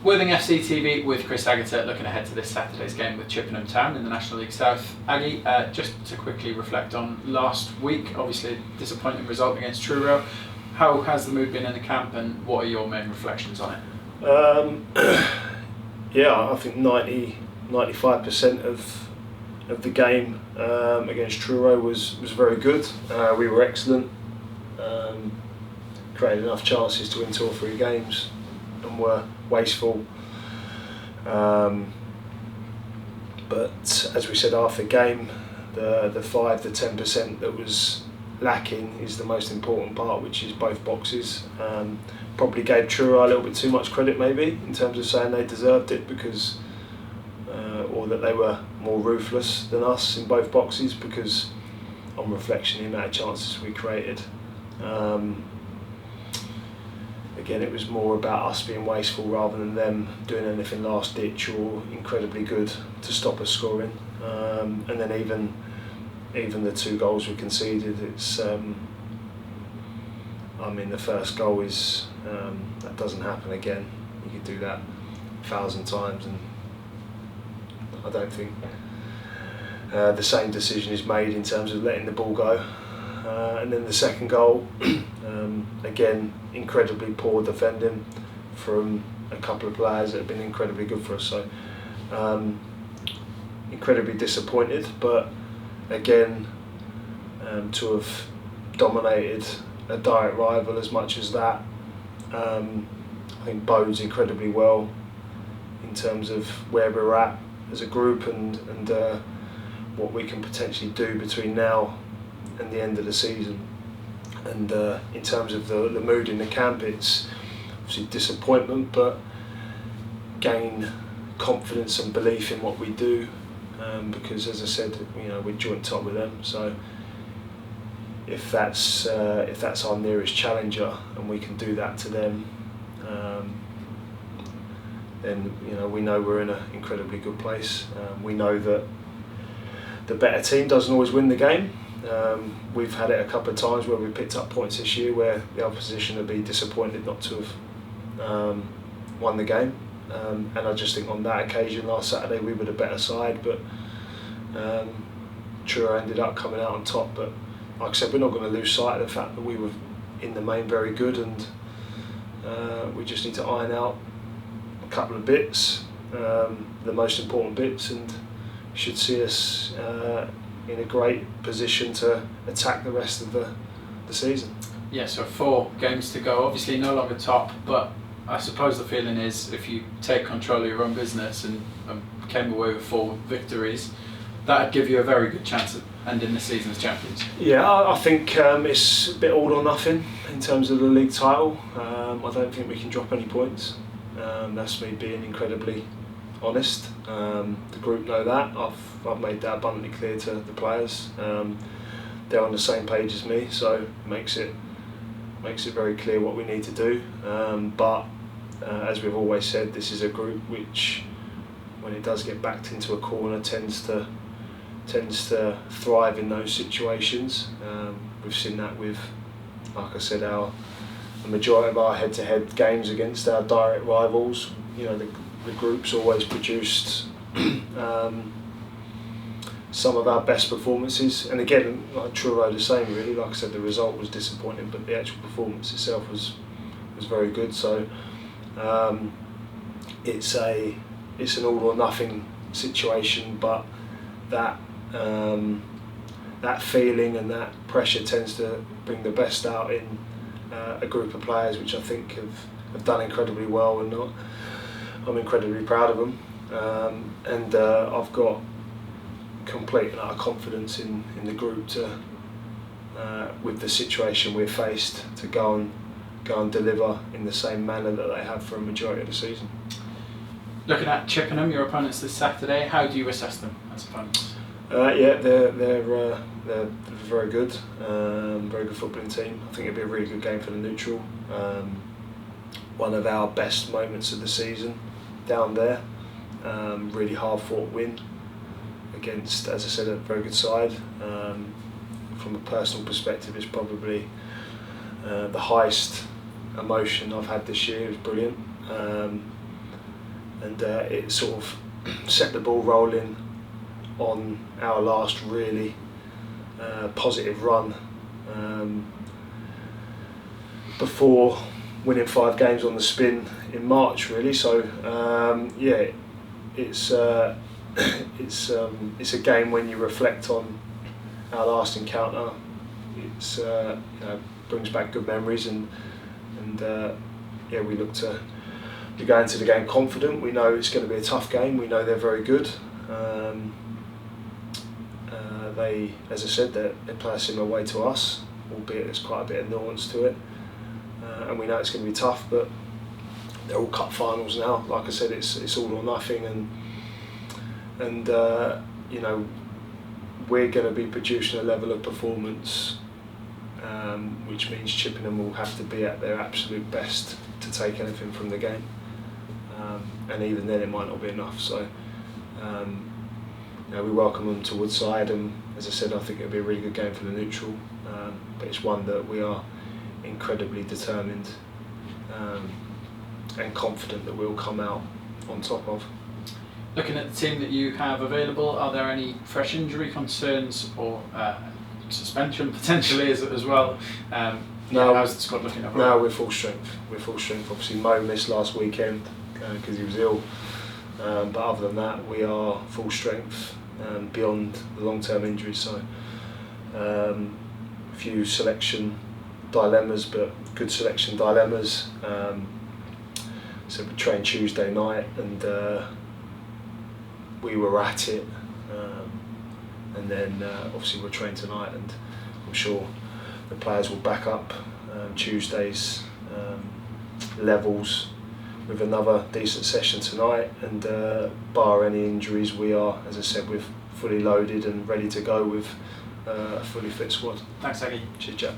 Worthing FC TV with Chris Agutter, looking ahead to this Saturday's game with Chippenham Town in the National League South. Aggie, just to quickly reflect on last week, obviously a disappointing result against Truro. How has the mood been in the camp, and what are your main reflections on it? Yeah, I think 95% of the game against Truro was very good. We were excellent, created enough chances to win 2 or 3 games, and were wasteful. But as we said after the game, the 5-10% that was lacking is the most important part, which is both boxes. Probably gave Truro a little bit too much credit, maybe, in terms of saying they deserved it, because or that they were more ruthless than us in both boxes, because on reflection the amount of chances we created, again, it was more about us being wasteful rather than them doing anything last ditch or incredibly good to stop us scoring. And then even the 2 goals we conceded, it's I mean, the first goal is that doesn't happen again. You could do that 1,000 times, and I don't think the same decision is made in terms of letting the ball go. And then the second goal, again, incredibly poor defending from a couple of players that have been incredibly good for us. So incredibly disappointed, but again, to have dominated a direct rival as much as that, I think bodes incredibly well in terms of where we're at as a group, and what we can potentially do between now and the end of the season. And in terms of the mood in the camp, it's obviously disappointment, but gain confidence and belief in what we do, because, as I said, we're joint top with them. So if that's our nearest challenger and we can do that to them, then we know we're in an incredibly good place. We know that the better team doesn't always win the game. We've had it a couple of times where we picked up points this year where the opposition would be disappointed not to have won the game. And I just think on that occasion last Saturday we were the better side, but Truro ended up coming out on top. But like I said, we're not going to lose sight of the fact that we were in the main very good, and we just need to iron out a couple of bits, the most important bits, and should see us in a great position to attack the rest of the season. Yeah, so 4 games to go, obviously no longer top, but I suppose the feeling is if you take control of your own business and came away with 4 victories, that would give you a very good chance of ending the season as champions. Yeah, I think it's a bit all or nothing in terms of the league title. I don't think we can drop any points. That's me being incredibly honest. The group know that. I've made that abundantly clear to the players. They're on the same page as me, so it makes it very clear what we need to do. But as we've always said, this is a group which, when it does get backed into a corner, tends to thrive in those situations. We've seen that with, like I said, the majority of our head-to-head games against our direct rivals. The group's always produced some of our best performances, and again, like Truro, the same really. Like I said, the result was disappointing, but the actual performance itself was very good. So it's an all or nothing situation, but that feeling and that pressure tends to bring the best out in a group of players, which I think have done incredibly well, and I'm incredibly proud of them. And I've got complete and utter confidence in the group to, with the situation we're faced, to go and deliver in the same manner that they have for a majority of the season. Looking at Chippenham, your opponents this Saturday, how do you assess them as opponents? Yeah, they're very good, very good footballing team. I think it'll be a really good game for the neutral. One of our best moments of the season down there. Really hard fought win against, as I said, a very good side. From a personal perspective, it's probably the highest emotion I've had this year. It was brilliant. and it sort of set the ball rolling on our last really positive run before winning 5 games on the spin in March, really. So yeah, it's a game when you reflect on our last encounter. It's brings back good memories, and yeah, we look to go into the game confident. We know it's going to be a tough game. We know they're very good. They, as I said, they play a similar way to us, albeit there's quite a bit of nuance to it. And we know it's going to be tough, but they're all cup finals now. Like I said, it's all or nothing, and you know, we're going to be producing a level of performance which means Chippenham will have to be at their absolute best to take anything from the game, and even then it might not be enough. So you know, we welcome them to Woodside, and as I said, I think it'll be a really good game for the neutral, but it's one that we are incredibly determined and confident that we'll come out on top of. Looking at the team that you have available, are there any fresh injury concerns or suspension potentially as well? No, how's the squad looking overall? No, we're full strength. We're full strength. Obviously, Mo missed last weekend because he was ill, but other than that, we are full strength beyond the long-term injuries. So, a few selection dilemmas, but good selection dilemmas. So we trained Tuesday night, and we were at it, and then obviously we'll train tonight, and I'm sure the players will back up Tuesday's levels with another decent session tonight, and bar any injuries, we are, as I said, we're fully loaded and ready to go with a fully fit squad. Thanks, Aggie. Cheers, Jack.